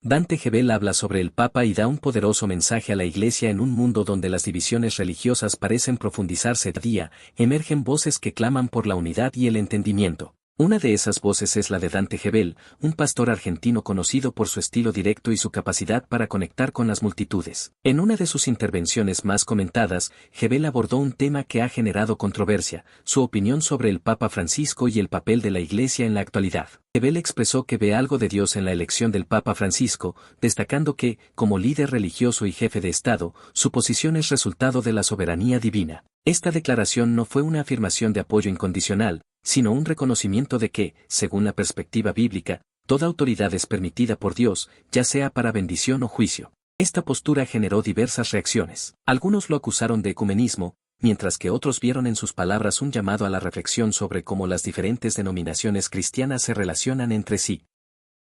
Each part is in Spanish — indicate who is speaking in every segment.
Speaker 1: Dante Gebel habla sobre el Papa y da un poderoso mensaje a la Iglesia en un mundo donde las divisiones religiosas parecen profundizarse día a día, emergen voces que claman por la unidad y el entendimiento. Una de esas voces es la de Dante Gebel, un pastor argentino conocido por su estilo directo y su capacidad para conectar con las multitudes. En una de sus intervenciones más comentadas, Gebel abordó un tema que ha generado controversia, su opinión sobre el Papa Francisco y el papel de la Iglesia en la actualidad. Gebel expresó que ve algo de Dios en la elección del Papa Francisco, destacando que, como líder religioso y jefe de Estado, su posición es resultado de la soberanía divina. Esta declaración no fue una afirmación de apoyo incondicional, sino un reconocimiento de que, según la perspectiva bíblica, toda autoridad es permitida por Dios, ya sea para bendición o juicio. Esta postura generó diversas reacciones. Algunos lo acusaron de ecumenismo, mientras que otros vieron en sus palabras un llamado a la reflexión sobre cómo las diferentes denominaciones cristianas se relacionan entre sí.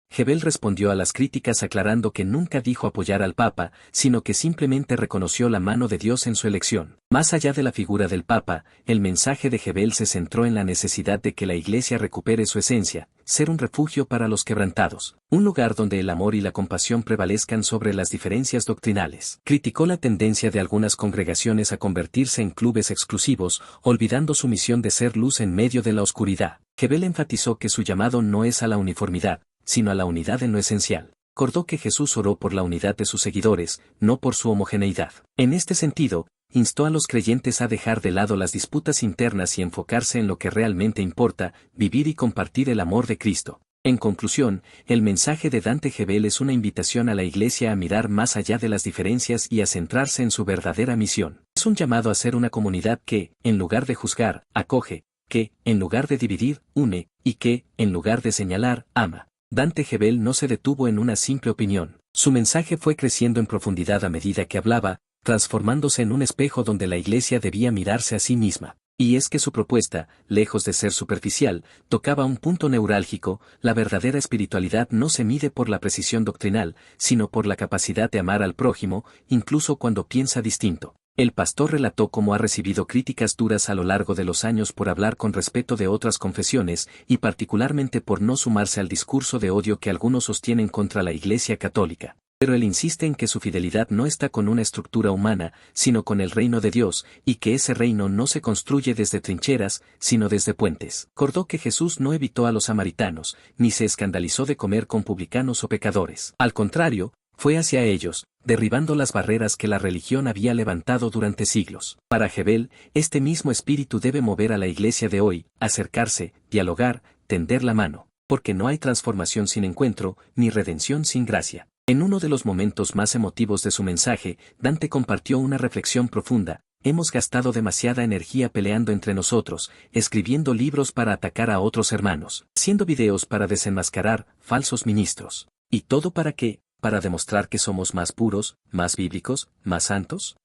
Speaker 1: Gebel respondió a las críticas aclarando que nunca dijo apoyar al Papa, sino que simplemente reconoció la mano de Dios en su elección. Más allá de la figura del Papa, el mensaje de Gebel se centró en la necesidad de que la Iglesia recupere su esencia, ser un refugio para los quebrantados, un lugar donde el amor y la compasión prevalezcan sobre las diferencias doctrinales. Criticó la tendencia de algunas congregaciones a convertirse en clubes exclusivos, olvidando su misión de ser luz en medio de la oscuridad. Gebel enfatizó que su llamado no es a la uniformidad, sino a la unidad en lo esencial. Recordó que Jesús oró por la unidad de sus seguidores, no por su homogeneidad. En este sentido, instó a los creyentes a dejar de lado las disputas internas y enfocarse en lo que realmente importa, vivir y compartir el amor de Cristo. En conclusión, el mensaje de Dante Gebel es una invitación a la Iglesia a mirar más allá de las diferencias y a centrarse en su verdadera misión. Es un llamado a ser una comunidad que, en lugar de juzgar, acoge, que, en lugar de dividir, une, y que, en lugar de señalar, ama. Dante Gebel no se detuvo en una simple opinión. Su mensaje fue creciendo en profundidad a medida que hablaba, transformándose en un espejo donde la Iglesia debía mirarse a sí misma. Y es que su propuesta, lejos de ser superficial, tocaba un punto neurálgico. La verdadera espiritualidad no se mide por la precisión doctrinal, sino por la capacidad de amar al prójimo, incluso cuando piensa distinto. El pastor relató cómo ha recibido críticas duras a lo largo de los años por hablar con respeto de otras confesiones, y particularmente por no sumarse al discurso de odio que algunos sostienen contra la Iglesia católica. Pero él insiste en que su fidelidad no está con una estructura humana, sino con el reino de Dios, y que ese reino no se construye desde trincheras, sino desde puentes. Recordó que Jesús no evitó a los samaritanos, ni se escandalizó de comer con publicanos o pecadores. Al contrario, fue hacia ellos, derribando las barreras que la religión había levantado durante siglos. Para Gebel, este mismo espíritu debe mover a la Iglesia de hoy, acercarse, dialogar, tender la mano, porque no hay transformación sin encuentro, ni redención sin gracia. En uno de los momentos más emotivos de su mensaje, Dante compartió una reflexión profunda. Hemos gastado demasiada energía peleando entre nosotros, escribiendo libros para atacar a otros hermanos, haciendo videos para desenmascarar falsos ministros. ¿Y todo para qué? ¿Para demostrar que somos más puros, más bíblicos, más santos?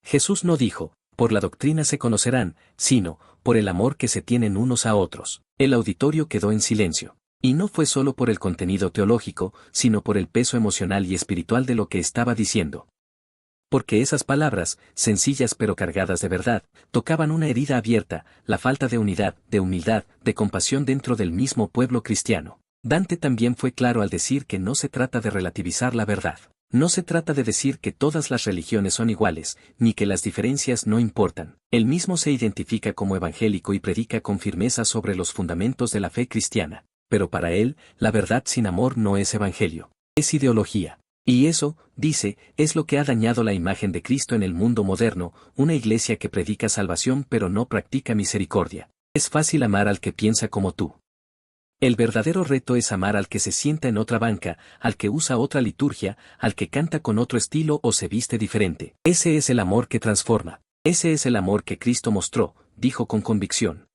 Speaker 1: Jesús no dijo, por la doctrina se conocerán, sino, por el amor que se tienen unos a otros. El auditorio quedó en silencio. Y no fue solo por el contenido teológico, sino por el peso emocional y espiritual de lo que estaba diciendo. Porque esas palabras, sencillas pero cargadas de verdad, tocaban una herida abierta, la falta de unidad, de humildad, de compasión dentro del mismo pueblo cristiano. Dante también fue claro al decir que no se trata de relativizar la verdad. No se trata de decir que todas las religiones son iguales, ni que las diferencias no importan. Él mismo se identifica como evangélico y predica con firmeza sobre los fundamentos de la fe cristiana. Pero para él, la verdad sin amor no es evangelio, es ideología. Y eso, dice, es lo que ha dañado la imagen de Cristo en el mundo moderno, una iglesia que predica salvación pero no practica misericordia. Es fácil amar al que piensa como tú. El verdadero reto es amar al que se sienta en otra banca, al que usa otra liturgia, al que canta con otro estilo o se viste diferente. Ese es el amor que transforma. Ese es el amor que Cristo mostró, dijo con convicción.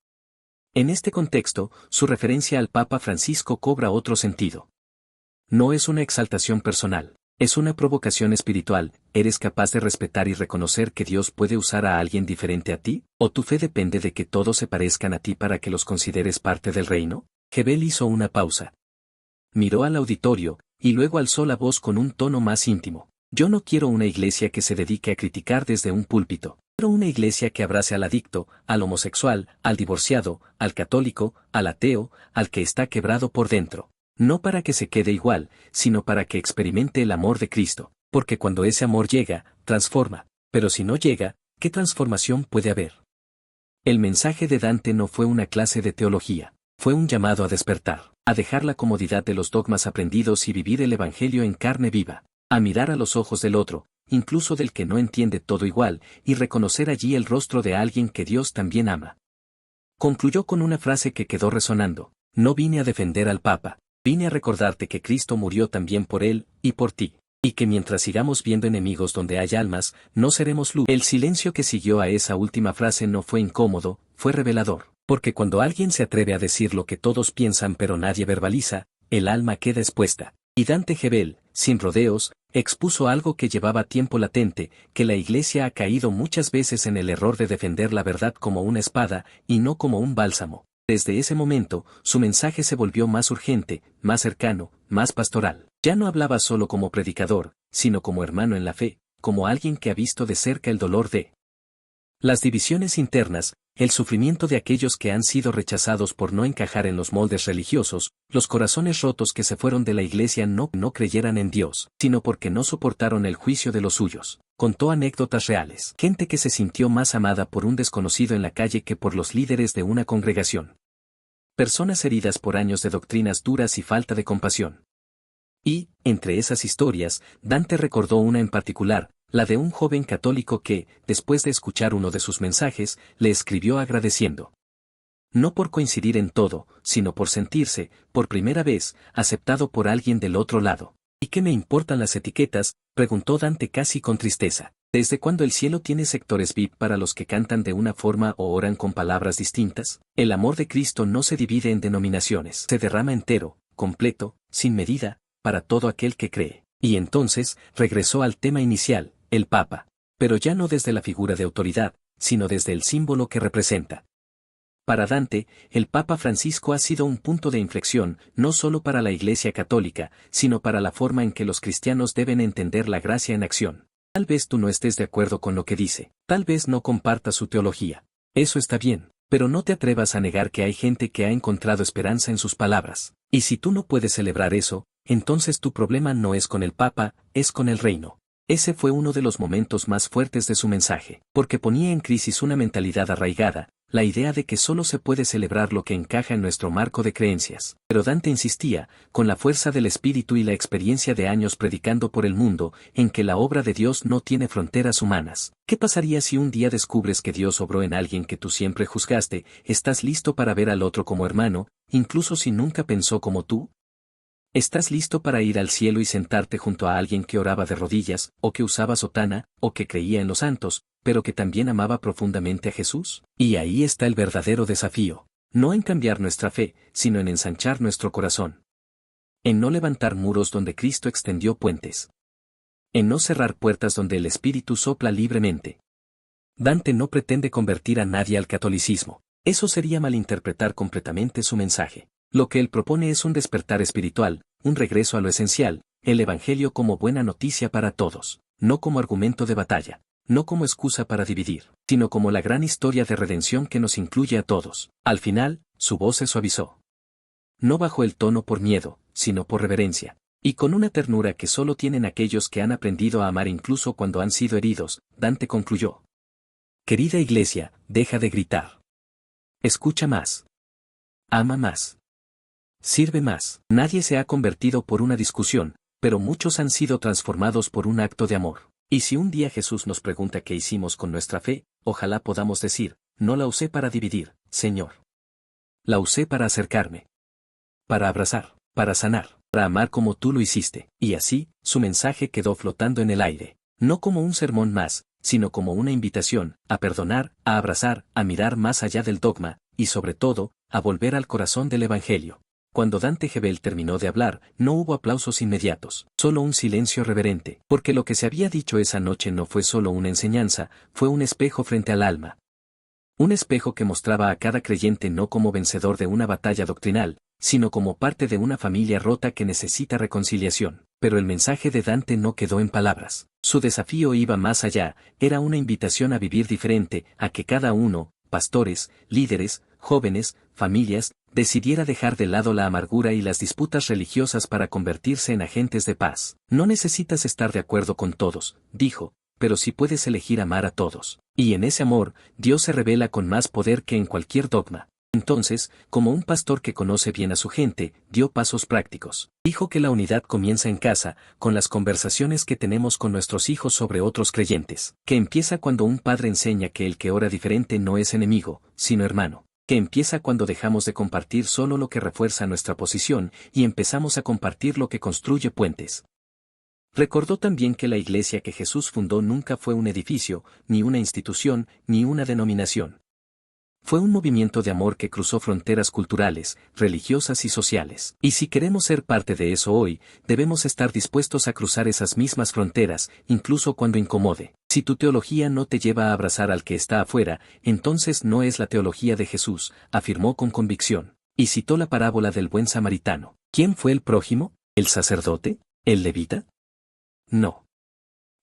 Speaker 1: En este contexto, su referencia al Papa Francisco cobra otro sentido. No es una exaltación personal, es una provocación espiritual. ¿Eres capaz de respetar y reconocer que Dios puede usar a alguien diferente a ti? ¿O tu fe depende de que todos se parezcan a ti para que los consideres parte del reino? Gebel hizo una pausa. Miró al auditorio, y luego alzó la voz con un tono más íntimo. Yo no quiero una iglesia que se dedique a criticar desde un púlpito. Quiero una iglesia que abrace al adicto, al homosexual, al divorciado, al católico, al ateo, al que está quebrado por dentro. No para que se quede igual, sino para que experimente el amor de Cristo, porque cuando ese amor llega, transforma, pero si no llega, ¿qué transformación puede haber? El mensaje de Dante no fue una clase de teología, fue un llamado a despertar, a dejar la comodidad de los dogmas aprendidos y vivir el Evangelio en carne viva, a mirar a los ojos del otro, incluso del que no entiende todo igual, y reconocer allí el rostro de alguien que Dios también ama. Concluyó con una frase que quedó resonando: no vine a defender al Papa, vine a recordarte que Cristo murió también por él, y por ti, y que mientras sigamos viendo enemigos donde hay almas, no seremos luz. El silencio que siguió a esa última frase no fue incómodo, fue revelador, porque cuando alguien se atreve a decir lo que todos piensan pero nadie verbaliza, el alma queda expuesta. Y Dante Gebel, sin rodeos, expuso algo que llevaba tiempo latente, que la Iglesia ha caído muchas veces en el error de defender la verdad como una espada, y no como un bálsamo. Desde ese momento, su mensaje se volvió más urgente, más cercano, más pastoral. Ya no hablaba solo como predicador, sino como hermano en la fe, como alguien que ha visto de cerca el dolor de las divisiones internas, el sufrimiento de aquellos que han sido rechazados por no encajar en los moldes religiosos, los corazones rotos que se fueron de la Iglesia no creyeran en Dios, sino porque no soportaron el juicio de los suyos. Contó anécdotas reales. Gente que se sintió más amada por un desconocido en la calle que por los líderes de una congregación. Personas heridas por años de doctrinas duras y falta de compasión. Y, entre esas historias, Dante recordó una en particular, la de un joven católico que, después de escuchar uno de sus mensajes, le escribió agradeciendo. No por coincidir en todo, sino por sentirse, por primera vez, aceptado por alguien del otro lado. ¿Y qué me importan las etiquetas?, preguntó Dante casi con tristeza. ¿Desde cuándo el cielo tiene sectores VIP para los que cantan de una forma o oran con palabras distintas? El amor de Cristo no se divide en denominaciones. Se derrama entero, completo, sin medida, para todo aquel que cree. Y entonces, regresó al tema inicial, el Papa. Pero ya no desde la figura de autoridad, sino desde el símbolo que representa. Para Dante, el Papa Francisco ha sido un punto de inflexión, no solo para la Iglesia católica, sino para la forma en que los cristianos deben entender la gracia en acción. Tal vez tú no estés de acuerdo con lo que dice, tal vez no compartas su teología. Eso está bien, pero no te atrevas a negar que hay gente que ha encontrado esperanza en sus palabras. Y si tú no puedes celebrar eso, entonces tu problema no es con el Papa, es con el reino. Ese fue uno de los momentos más fuertes de su mensaje, porque ponía en crisis una mentalidad arraigada, la idea de que solo se puede celebrar lo que encaja en nuestro marco de creencias. Pero Dante insistía, con la fuerza del espíritu y la experiencia de años predicando por el mundo, en que la obra de Dios no tiene fronteras humanas. ¿Qué pasaría si un día descubres que Dios obró en alguien que tú siempre juzgaste? ¿Estás listo para ver al otro como hermano, incluso si nunca pensó como tú? ¿Estás listo para ir al cielo y sentarte junto a alguien que oraba de rodillas, o que usaba sotana, o que creía en los santos, pero que también amaba profundamente a Jesús? Y ahí está el verdadero desafío. No en cambiar nuestra fe, sino en ensanchar nuestro corazón. En no levantar muros donde Cristo extendió puentes. En no cerrar puertas donde el Espíritu sopla libremente. Dante no pretende convertir a nadie al catolicismo. Eso sería malinterpretar completamente su mensaje. Lo que él propone es un despertar espiritual, un regreso a lo esencial, el Evangelio como buena noticia para todos, no como argumento de batalla, no como excusa para dividir, sino como la gran historia de redención que nos incluye a todos. Al final, su voz se suavizó. No bajó el tono por miedo, sino por reverencia, y con una ternura que solo tienen aquellos que han aprendido a amar incluso cuando han sido heridos, Dante concluyó. Querida Iglesia, deja de gritar. Escucha más. Ama más. Sirve más. Nadie se ha convertido por una discusión, pero muchos han sido transformados por un acto de amor. Y si un día Jesús nos pregunta qué hicimos con nuestra fe, ojalá podamos decir, no la usé para dividir, Señor. La usé para acercarme. Para abrazar, para sanar, para amar como tú lo hiciste. Y así, su mensaje quedó flotando en el aire. No como un sermón más, sino como una invitación, a perdonar, a abrazar, a mirar más allá del dogma, y sobre todo, a volver al corazón del Evangelio. Cuando Dante Gebel terminó de hablar, no hubo aplausos inmediatos, solo un silencio reverente, porque lo que se había dicho esa noche no fue solo una enseñanza, fue un espejo frente al alma. Un espejo que mostraba a cada creyente no como vencedor de una batalla doctrinal, sino como parte de una familia rota que necesita reconciliación. Pero el mensaje de Dante no quedó en palabras. Su desafío iba más allá, era una invitación a vivir diferente, a que cada uno, pastores, líderes, jóvenes, familias, decidiera dejar de lado la amargura y las disputas religiosas para convertirse en agentes de paz. No necesitas estar de acuerdo con todos, dijo, pero sí puedes elegir amar a todos. Y en ese amor, Dios se revela con más poder que en cualquier dogma. Entonces, como un pastor que conoce bien a su gente, dio pasos prácticos. Dijo que la unidad comienza en casa, con las conversaciones que tenemos con nuestros hijos sobre otros creyentes. Que empieza cuando un padre enseña que el que ora diferente no es enemigo, sino hermano. Que empieza cuando dejamos de compartir solo lo que refuerza nuestra posición y empezamos a compartir lo que construye puentes. Recordó también que la iglesia que Jesús fundó nunca fue un edificio, ni una institución, ni una denominación. Fue un movimiento de amor que cruzó fronteras culturales, religiosas y sociales. Y si queremos ser parte de eso hoy, debemos estar dispuestos a cruzar esas mismas fronteras, incluso cuando incomode. Si tu teología no te lleva a abrazar al que está afuera, entonces no es la teología de Jesús, afirmó con convicción. Y citó la parábola del buen samaritano. ¿Quién fue el prójimo? ¿El sacerdote? ¿El levita? No.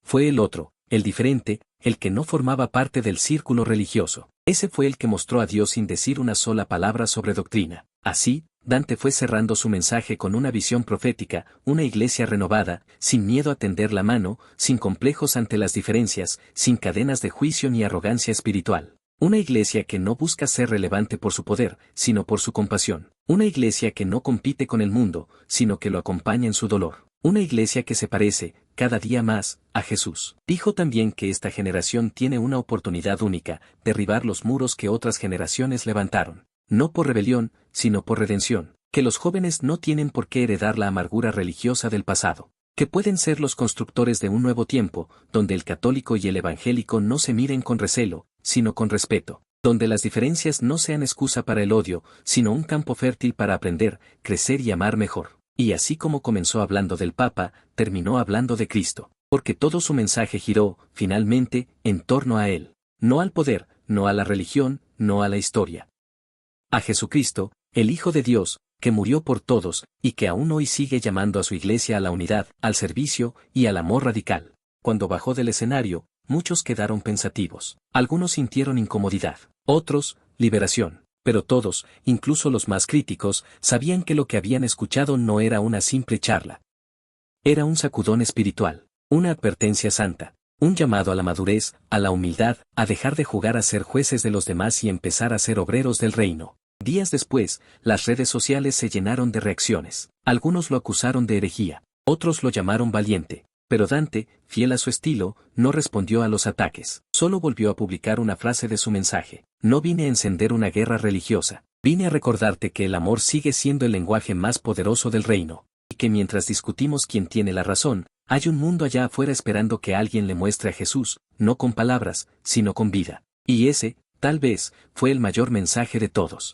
Speaker 1: Fue el otro, el diferente, el que no formaba parte del círculo religioso. Ese fue el que mostró a Dios sin decir una sola palabra sobre doctrina. Así, Dante fue cerrando su mensaje con una visión profética, una iglesia renovada, sin miedo a tender la mano, sin complejos ante las diferencias, sin cadenas de juicio ni arrogancia espiritual. Una iglesia que no busca ser relevante por su poder, sino por su compasión. Una iglesia que no compite con el mundo, sino que lo acompaña en su dolor. Una iglesia que se parece, cada día más, a Jesús. Dijo también que esta generación tiene una oportunidad única, derribar los muros que otras generaciones levantaron. No por rebelión, sino por redención. Que los jóvenes no tienen por qué heredar la amargura religiosa del pasado. Que pueden ser los constructores de un nuevo tiempo, donde el católico y el evangélico no se miren con recelo, sino con respeto. Donde las diferencias no sean excusa para el odio, sino un campo fértil para aprender, crecer y amar mejor. Y así como comenzó hablando del Papa, terminó hablando de Cristo. Porque todo su mensaje giró, finalmente, en torno a Él. No al poder, no a la religión, no a la historia. A Jesucristo, el Hijo de Dios, que murió por todos, y que aún hoy sigue llamando a su iglesia a la unidad, al servicio, y al amor radical. Cuando bajó del escenario, muchos quedaron pensativos. Algunos sintieron incomodidad. Otros, liberación. Pero todos, incluso los más críticos, sabían que lo que habían escuchado no era una simple charla. Era un sacudón espiritual, una advertencia santa, un llamado a la madurez, a la humildad, a dejar de jugar a ser jueces de los demás y empezar a ser obreros del reino. Días después, las redes sociales se llenaron de reacciones. Algunos lo acusaron de herejía, otros lo llamaron valiente. Pero Dante, fiel a su estilo, no respondió a los ataques. Solo volvió a publicar una frase de su mensaje. No vine a encender una guerra religiosa. Vine a recordarte que el amor sigue siendo el lenguaje más poderoso del reino. Y que mientras discutimos quién tiene la razón, hay un mundo allá afuera esperando que alguien le muestre a Jesús, no con palabras, sino con vida. Y ese, tal vez, fue el mayor mensaje de todos.